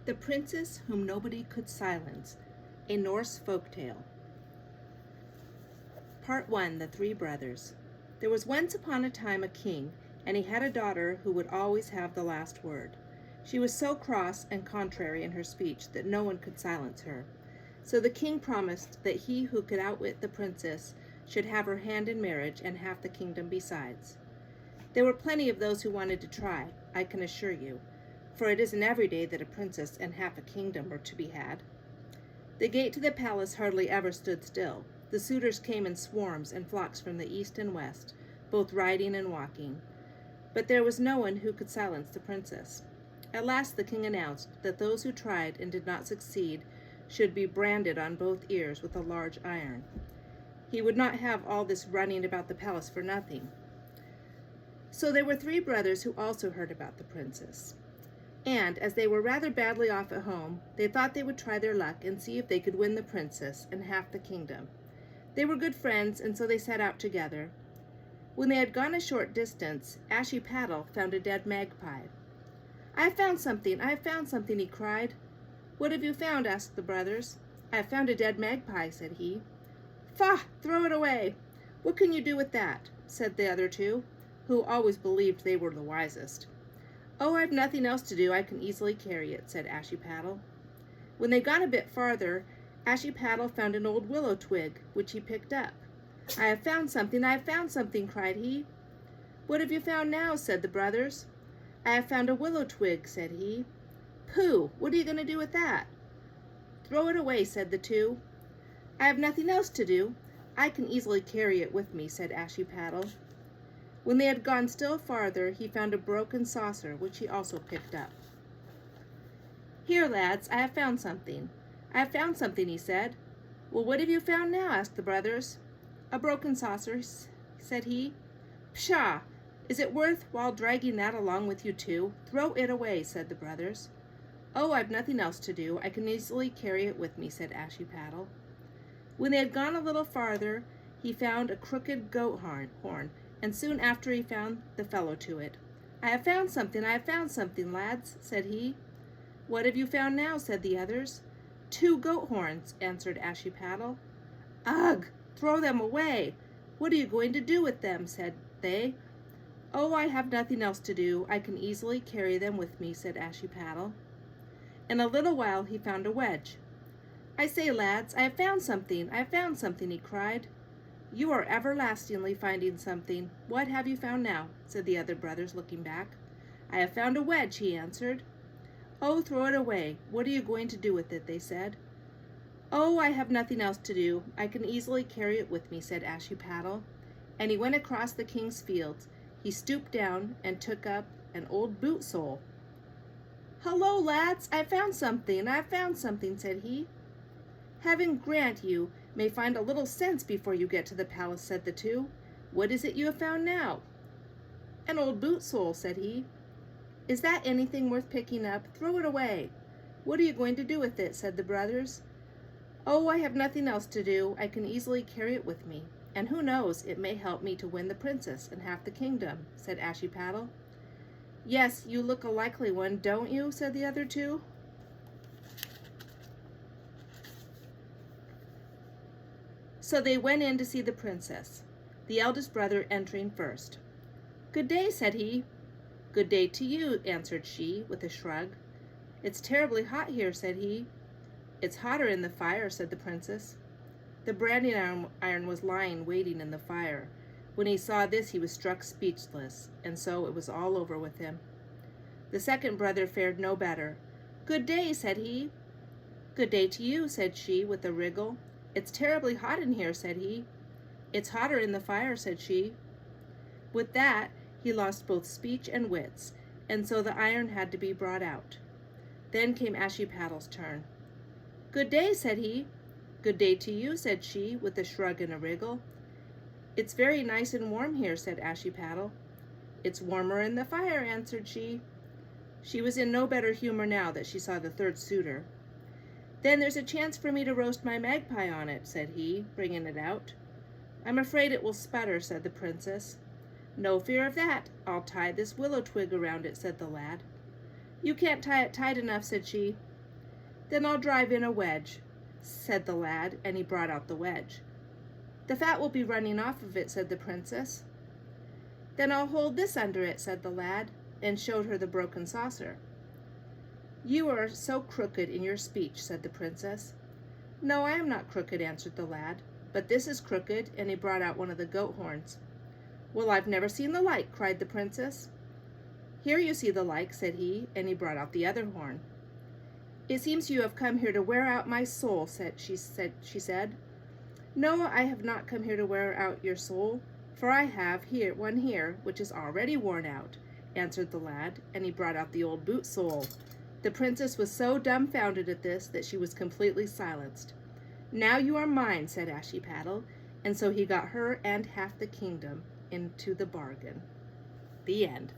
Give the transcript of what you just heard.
The Princess Whom Nobody Could Silence, a Norse Folktale. Part 1, The Three Brothers. There was once upon a time a king, and he had a daughter who would always have the last word. She was so cross and contrary in her speech that no one could silence her. So the king promised that he who could outwit the princess should have her hand in marriage and half the kingdom besides. There were plenty of those who wanted to try, I can assure you, for it isn't every day that a princess and half a kingdom are to be had. The gate to the palace hardly ever stood still. The suitors came in swarms and flocks from the east and west, both riding and walking. But there was no one who could silence the princess. At last the king announced that those who tried and did not succeed should be branded on both ears with a large iron. He would not have all this running about the palace for nothing. So there were three brothers who also heard about the princess. And, as they were rather badly off at home, they thought they would try their luck and see if they could win the princess and half the kingdom. They were good friends, and so they set out together. When they had gone a short distance, Ashiepattle found a dead magpie. "I have found something, I have found something," he cried. "What have you found?" asked the brothers. "I have found a dead magpie," said he. "Faugh! Throw it away! What can you do with that?" said the other two, who always believed they were the wisest. "Oh, I've nothing else to do. I can easily carry it," said Ashiepattle. When they got a bit farther, Ashiepattle found an old willow twig, which he picked up. "I have found something, I have found something," cried he. "What have you found now?" said the brothers. "I have found a willow twig," said he. "Pooh! What are you going to do with that?" "Throw it away," said the two. "I have nothing else to do. I can easily carry it with me," said Ashiepattle. When they had gone still farther, he found a broken saucer, which he also picked up. "Here, lads, I have found something. I have found something," he said. "Well, what have you found now?" asked the brothers. "A broken saucer," said he. "Pshaw! Is it worth while dragging that along with you too? Throw it away," said the brothers. "Oh, I've nothing else to do. I can easily carry it with me," said Ashiepattle. When they had gone a little farther, he found a crooked goat horn, and soon after he found the fellow to it. "I have found something, I have found something, lads," said he. "What have you found now?" said the others. "Two goat horns," answered Ashiepattle. "Ugh! Throw them away! What are you going to do with them?" said they. "Oh, I have nothing else to do. I can easily carry them with me," said Ashiepattle. In a little while he found a wedge. "I say, lads, I have found something, I have found something," he cried. "You are everlastingly finding something. What have you found now?" said the other brothers, looking back. "I have found a wedge," he answered. "Oh, throw it away. What are you going to do with it?" they said. "Oh, I have nothing else to do. I can easily carry it with me," said Ashiepattle. And he went across the king's fields. He stooped down and took up an old boot sole. "Hello, lads, I have found something, I have found something," said he. "Heaven grant you may find a little sense before you get to the palace," said the two. "What is it you have found now?" "An old boot sole," said he. "Is that anything worth picking up? Throw it away." "What are you going to do with it?" said the brothers. "Oh, I have nothing else to do. I can easily carry it with me. And who knows, it may help me to win the princess and half the kingdom," said Ashiepattle. "Yes, you look a likely one, don't you?" said the other two. So they went in to see the princess, the eldest brother entering first. "Good day," said he. "Good day to you," answered she, with a shrug. "It's terribly hot here," said he. "It's hotter in the fire," said the princess. The branding iron was lying waiting in the fire. When he saw this, he was struck speechless, and so it was all over with him. The second brother fared no better. "Good day," said he. "Good day to you," said she, with a wriggle. "It's terribly hot in here," said he. "It's hotter in the fire," said she. With that, he lost both speech and wits, and so the iron had to be brought out. Then came Ashiepattle's turn. "Good day," said he. "Good day to you," said she, with a shrug and a wriggle. "It's very nice and warm here," said Ashiepattle. "It's warmer in the fire," answered she. She was in no better humor now that she saw the third suitor. "Then there's a chance for me to roast my magpie on it," said he, bringing it out. "I'm afraid it will sputter," said the princess. "No fear of that. I'll tie this willow twig around it," said the lad. "You can't tie it tight enough," said she. Then I'll drive in a wedge, said the lad, and he brought out the wedge. The fat will be running off of it, said the princess. Then I'll hold this under it, said the lad, and showed her the broken saucer. You are so crooked in your speech, said the princess. No, I am not crooked, answered the lad, but this is crooked, and he brought out one of the goat horns. Well, I've never seen the like, cried the princess. Here you see the like, said he, and he brought out the other horn. It seems you have come here to wear out my soul, she said. No, I have not come here to wear out your soul, for I have one here, which is already worn out, answered the lad, and he brought out the old boot sole. The princess was so dumbfounded at this that she was completely silenced. Now you are mine, said Ashiepattle, and so he got her and half the kingdom into the bargain. The end.